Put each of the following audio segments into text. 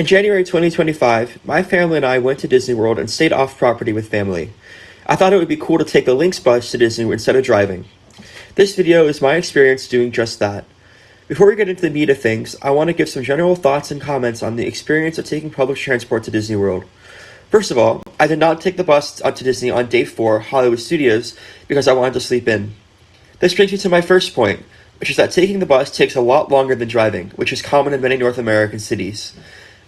In January 2025, my family and I went to Disney World and stayed off property with family. I thought it would be cool to take the Lynx Bus to Disney instead of driving. This video is my experience doing just that. Before we get into the meat of things, I want to give some general thoughts and comments on the experience of taking public transport to Disney World. First of all, I did not take the bus up to Disney on day 4, Hollywood Studios, because I wanted to sleep in. This brings me to my first point, which is that taking the bus takes a lot longer than driving, which is common in many North American cities.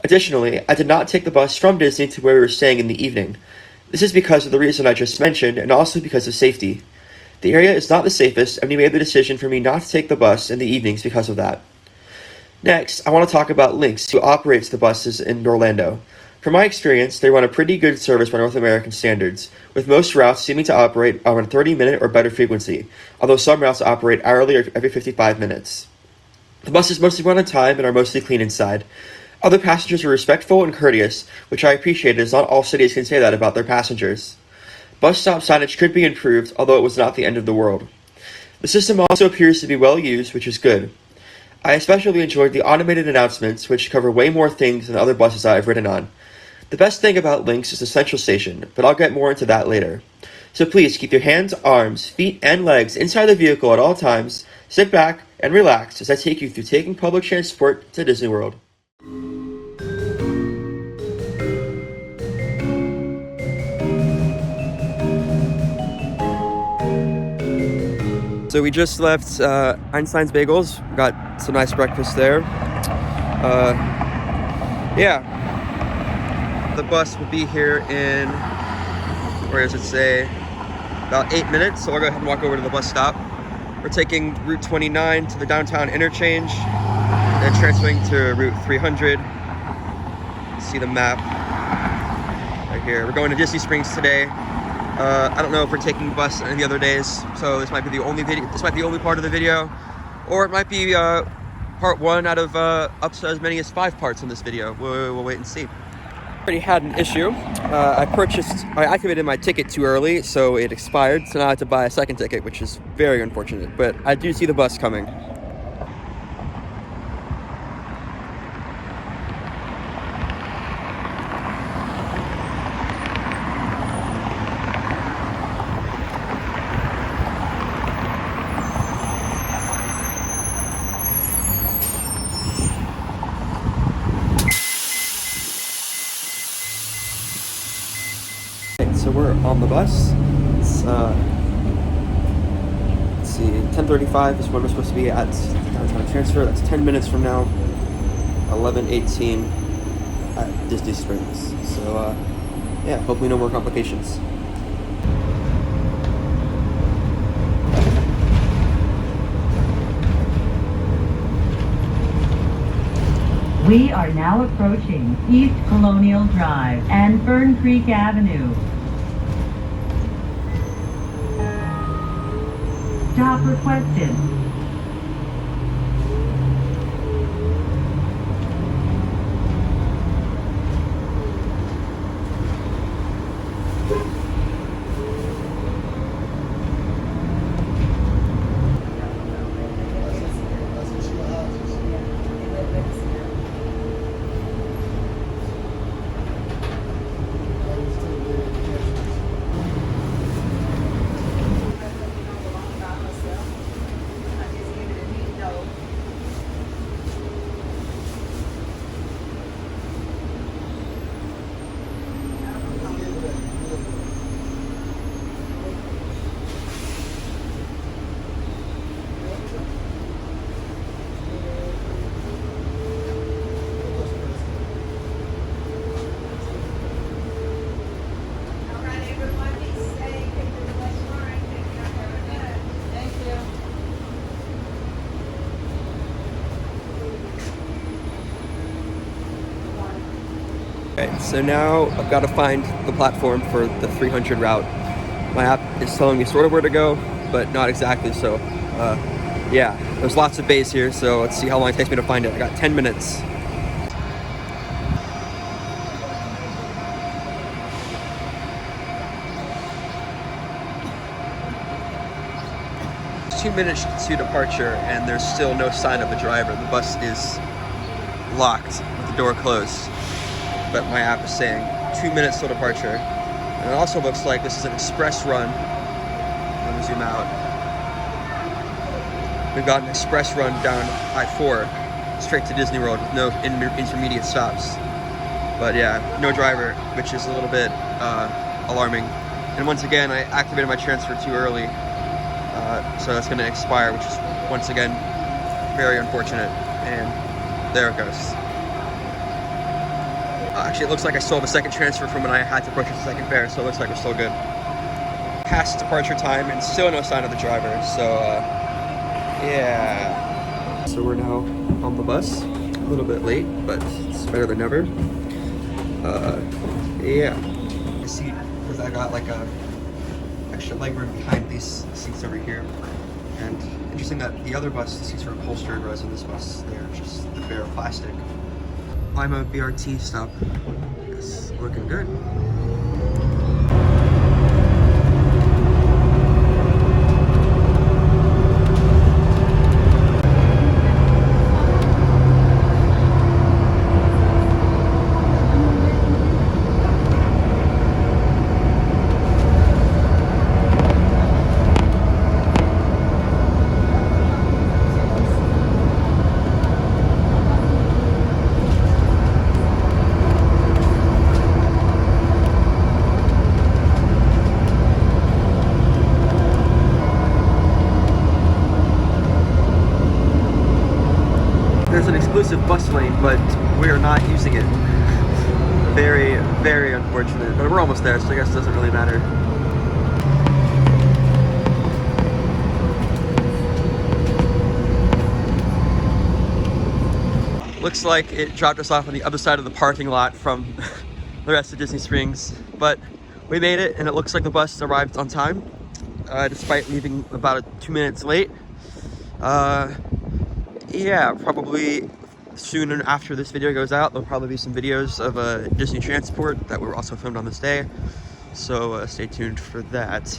Additionally, I did not take the bus from Disney to where we were staying in the evening. This is because of the reason I just mentioned, and also because of safety. The area is not the safest, and we made the decision for me not to take the bus in the evenings because of that. Next, I want to talk about Lynx, who operates the buses in Orlando. From my experience, they run a pretty good service by North American standards, with most routes seeming to operate on a 30-minute or better frequency, although some routes operate hourly or every 55 minutes. The buses mostly run on time and are mostly clean inside. Other passengers are respectful and courteous, which I appreciate, as not all cities can say that about their passengers. Bus stop signage could be improved, although it was not the end of the world. The system also appears to be well used, which is good. I especially enjoyed the automated announcements, which cover way more things than other buses I've ridden on. The best thing about Lynx is the central station, but I'll get more into that later. So please keep your hands, arms, feet, and legs inside the vehicle at all times, sit back, and relax as I take you through taking public transport to Disney World. So we just left Einstein's Bagels. Got some nice breakfast there. Yeah. The bus will be here in, where does it say? About 8 minutes, so I'll go ahead and walk over to the bus stop. We're taking Route 29 to the downtown interchange, then transferring to Route 300. See the map right here. We're going to Disney Springs today. I don't know if we're taking the bus any other days, so this might be the only video. This might be the only part of the video, or it might be part 1 out of up to as many as 5 parts in this video. We'll wait and see. Already had an issue. I activated my ticket too early, so it expired. So now I have to buy a second ticket, which is very unfortunate. But I do see the bus coming. So we're on the bus. It's let's see, 10:35 is when we're supposed to be at downtown transfer. That's 10 minutes from now. 11:18 at Disney Springs. So yeah, hopefully no more complications. We are now approaching East Colonial Drive and Fern Creek Avenue. Stop requested. Okay, so now I've got to find the platform for the 300 route. My app is telling me sort of where to go, but not exactly, so yeah, there's lots of bays here, so let's see how long it takes me to find it. I got 10 minutes. It's 2 minutes to departure, and there's still no sign of a driver. The bus is locked with the door closed. but my app is saying 2 minutes till departure. And it also looks like this is an express run. Let me zoom out. We've got an express run down I-4 straight to Disney World with no intermediate stops. But yeah, no driver, which is a little bit alarming. And once again, I activated my transfer too early, so that's going to expire, which is once again very unfortunate. And there it goes. Actually, it looks like I still have a second transfer from when I had to purchase a second fare, so it looks like we're still good. Past departure time and still no sign of the driver, so yeah. So we're now on the bus, a little bit late, but it's better than never. Yeah. I see, because I got like a extra legroom behind these seats over here. And interesting that the other bus, the seats are upholstered, whereas in this bus, they're just the bare plastic. I'm a BRT stop. It's looking good. There's an exclusive bus lane, but we are not using it. Very, very unfortunate. But we're almost there, so I guess it doesn't really matter. Looks like it dropped us off on the other side of the parking lot from the rest of Disney Springs. But we made it, and it looks like the bus arrived on time, despite leaving about 2 minutes late. Yeah, probably soon after this video goes out, there'll probably be some videos of Disney Transport that were also filmed on this day. So stay tuned for that.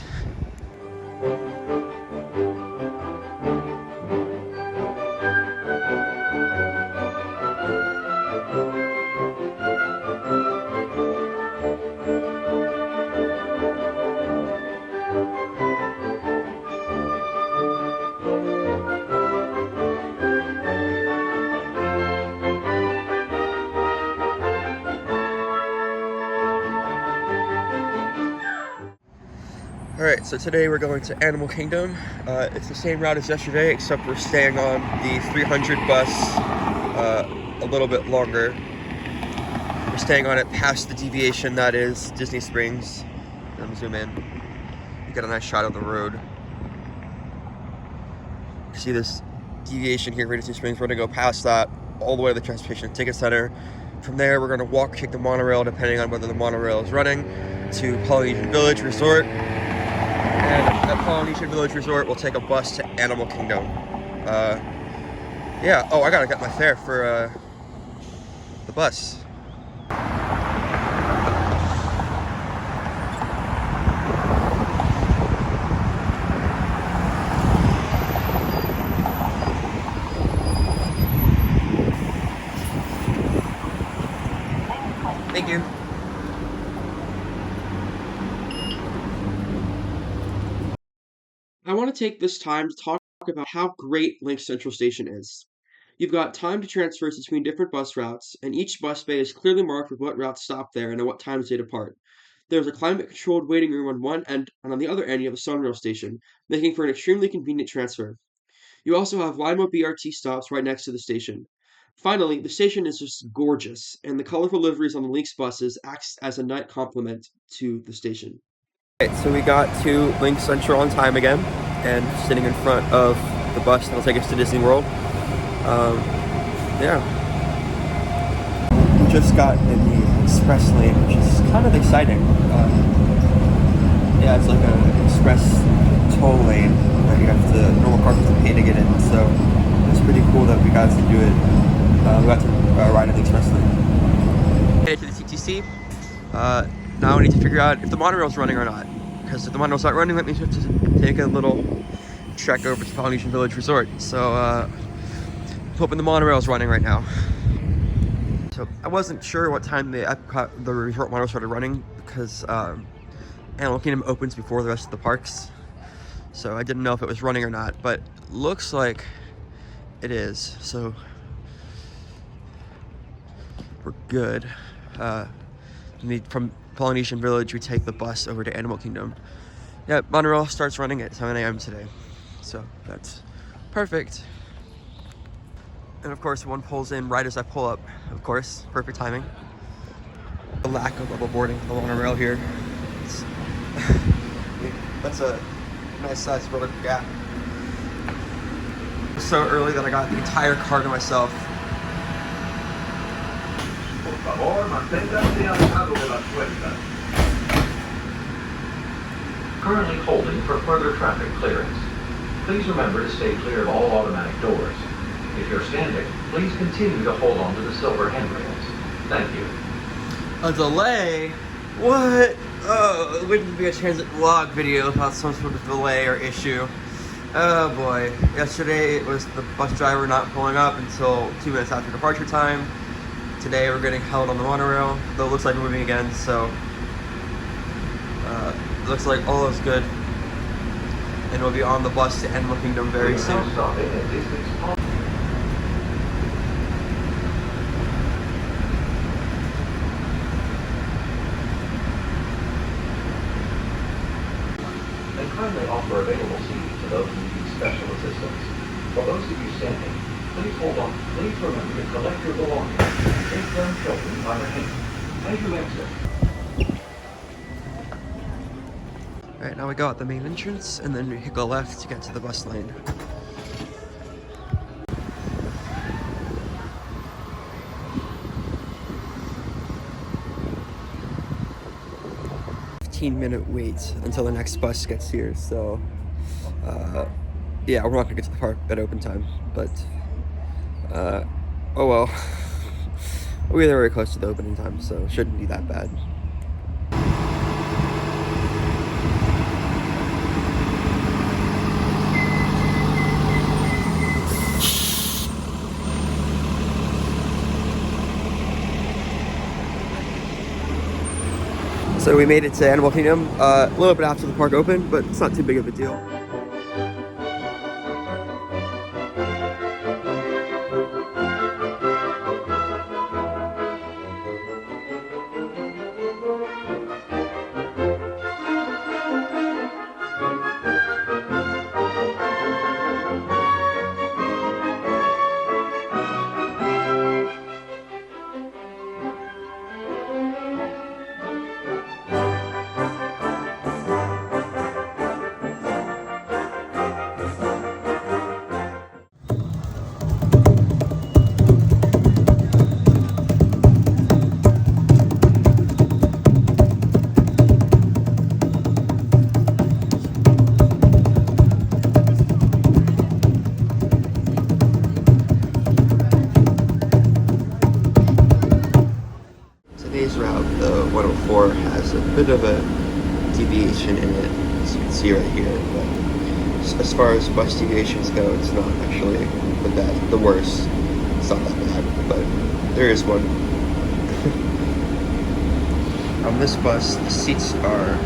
Alright, so today we're going to Animal Kingdom. It's the same route as yesterday, except we're staying on the 300 bus a little bit longer. We're staying on it past the deviation that is Disney Springs. Let me zoom in. You get a nice shot of the road. You see this deviation here for Disney Springs. We're going to go past that all the way to the Transportation Ticket Center. From there, we're going to walk or take the monorail, depending on whether the monorail is running, to Polynesian Village Resort. And at Polynesian Village Resort, we'll take a bus to Animal Kingdom. Yeah. Oh, I gotta get my fare for the bus. Thank you. I want to take this time to talk about how great Lynx Central Station is. You've got timed transfers between different bus routes, and each bus bay is clearly marked with what routes stop there and at what times they depart. There's a climate-controlled waiting room on one end, and on the other end you have a sunrail station, making for an extremely convenient transfer. You also have Limo BRT stops right next to the station. Finally, the station is just gorgeous, and the colorful liveries on the Lynx buses acts as a night complement to the station. Alright, so we got to Lynx Central on time again, and sitting in front of the bus that'll take us to Disney World. Yeah. We just got in the express lane, which is kind of exciting. Yeah, it's like an express toll lane that you have to, normal cars have to pay to get in, so it's pretty cool that we got to do it. We got to ride in the express lane. Headed to the TTC. Now we need to figure out if the monorail's running or not. Because if the monorail's not running, that means we have to take a little trek over to Polynesian Village Resort. So, hoping the monorail's running right now. So I wasn't sure what time the resort model started running because Animal Kingdom opens before the rest of the parks. So I didn't know if it was running or not, but looks like it is. So we're good. From Polynesian Village, we take the bus over to Animal Kingdom. Yeah, monorail starts running at 7 a.m. today. So that's perfect. And of course, one pulls in right as I pull up. Of course, perfect timing. The lack of level boarding on the monorail here. That's a nice sized vertical gap. So early that I got the entire car to myself. Por favor, manténganse alejado de las puertas. Currently holding for further traffic clearance. Please remember to stay clear of all automatic doors. If you're standing, please continue to hold on to the silver handrails. Thank you. A delay? What? Oh, it wouldn't be a transit vlog video without some sort of delay or issue. Oh boy. Yesterday it was the bus driver not pulling up until 2 minutes after departure time. Today we're getting held on the monorail, though it looks like we're moving again, so it looks like all is good. And we'll be on the bus to Animal Kingdom very soon. They kindly offer available seating to those who need special assistance. For those of you standing, please hold on. Please remember to collect your belongings and take young children by the hand. As you exit. Alright, now we go out the main entrance and then we go left to get to the bus lane. Minute wait until the next bus gets here, so yeah, we're not gonna get to the park at open time, but oh well. We're very close to the opening time, so it shouldn't be that bad. So we made it to Animal Kingdom a little bit after the park opened, but it's not too big of a deal. Today's route, the 104, has a bit of a deviation in it, as you can see right here, but as far as bus deviations go, it's not actually the worst. It's not that bad, but there is one. On this bus, the seats are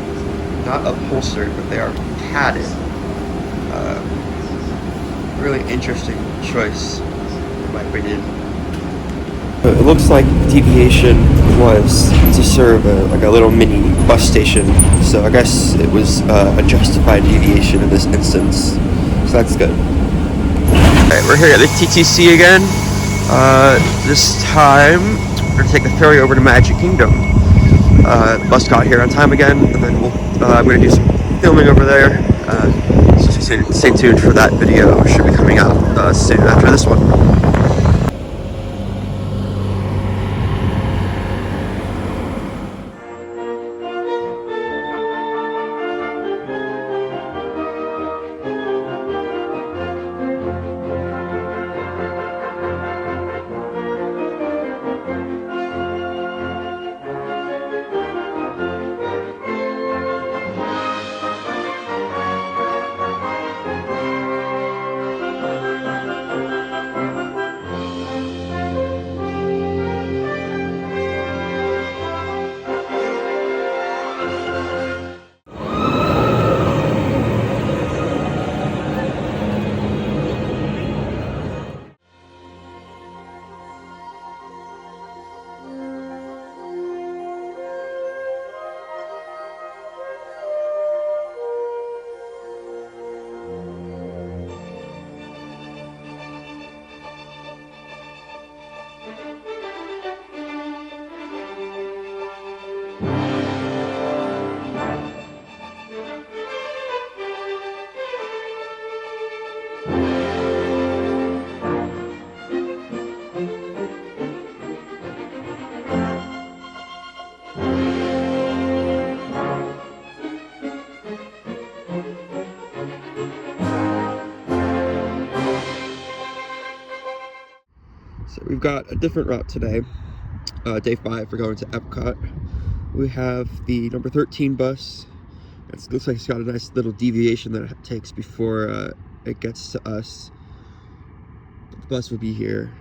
not upholstered, but they are padded. Really interesting choice, in my opinion. It looks like deviation was to serve like a little mini bus station, so I guess it was a justified deviation in this instance, so that's good. Alright, we're here at the TTC again. This time, we're going to take the ferry over to Magic Kingdom. Bus got here on time again, and then I'm going to do some filming over there. So stay tuned for that video. It should be coming out soon after this one. we've got a different route today. Day 5, we're going to EPCOT. We have the number 13 bus. It looks like it's got a nice little deviation that it takes before it gets to us. The bus will be here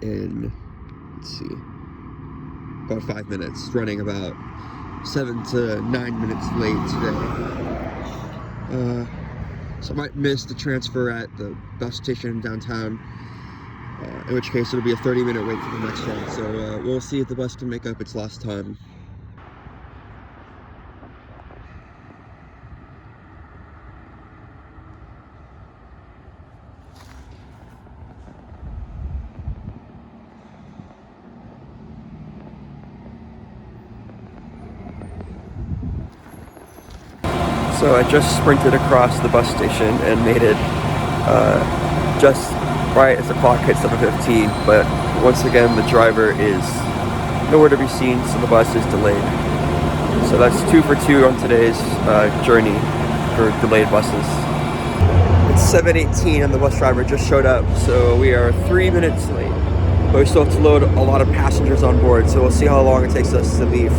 in, let's see, about 5 minutes, running about 7 to 9 minutes late today. So I might miss the transfer at the bus station downtown, in which case it'll be a 30-minute wait for the next one. So we'll see if the bus can make up its lost time. So I just sprinted across the bus station and made it just right as the clock hit 7:15, but once again the driver is nowhere to be seen, so the bus is delayed. So that's 2 for 2 on today's journey for delayed buses. It's 7:18 and the bus driver just showed up, so we are 3 minutes late. But we still have to load a lot of passengers on board, so we'll see how long it takes us to leave.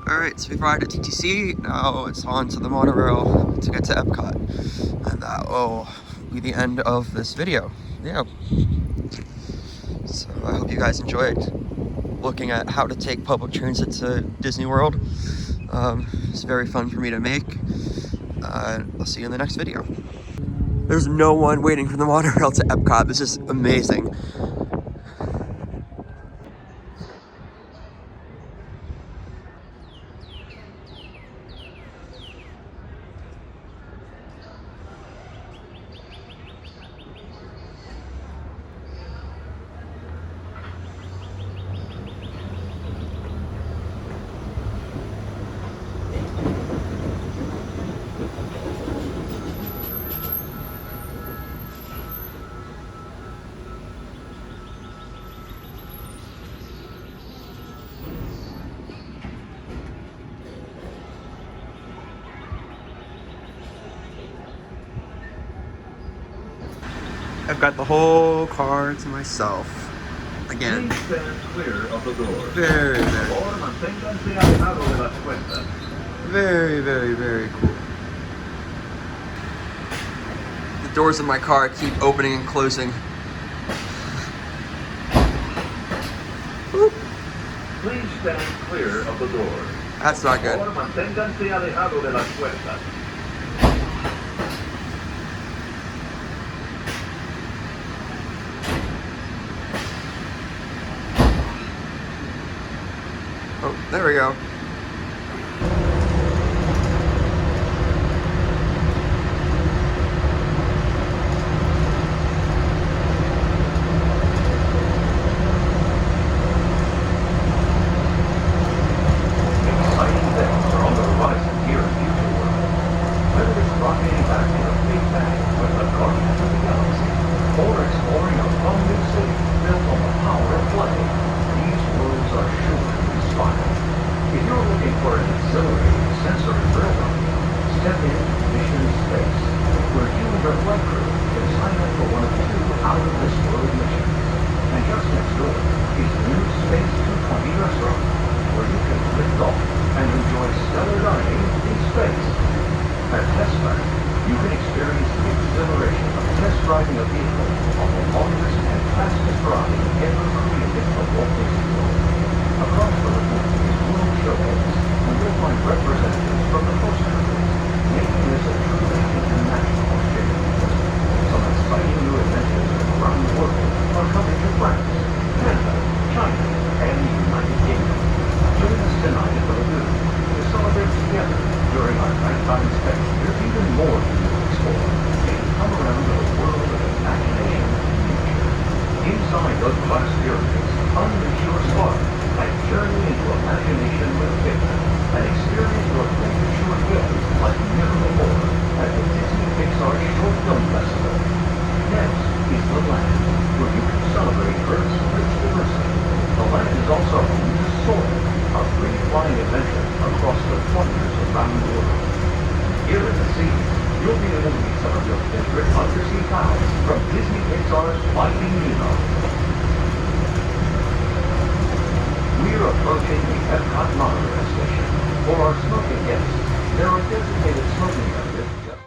Alright, so we've arrived at TTC. Now it's on to the monorail to get to EPCOT. And that will be the end of this video. Yeah. So I hope you guys enjoyed looking at how to take public transit to Disney World. It's very fun for me to make. I'll see you in the next video. There's no one waiting for the monorail to EPCOT. This is amazing. I've got the whole car to myself. Again. Please stand clear of the door. Very, very, very, very cool. The doors of my car keep opening and closing. Please stand clear of the door. That's not good. Manténganse alejado de las puertas. Oh, there we go. If you're Inside the glass pyramids, unleash your spark and journey into imagination with Pixar and experience your premature film like never before at the Disney Pixar Short Film Festival. Next is the land, where you can celebrate Earth's rich diversity. The land is also home to Soar, a free-flying adventure across the wonders around the world. Here in the sea, you'll be able to meet some of your favorite undersea pals from Disney Pixar's Finding Nemo. We're approaching the EPCOT monorail station. For our smoking guests, there are designated smoking areas just...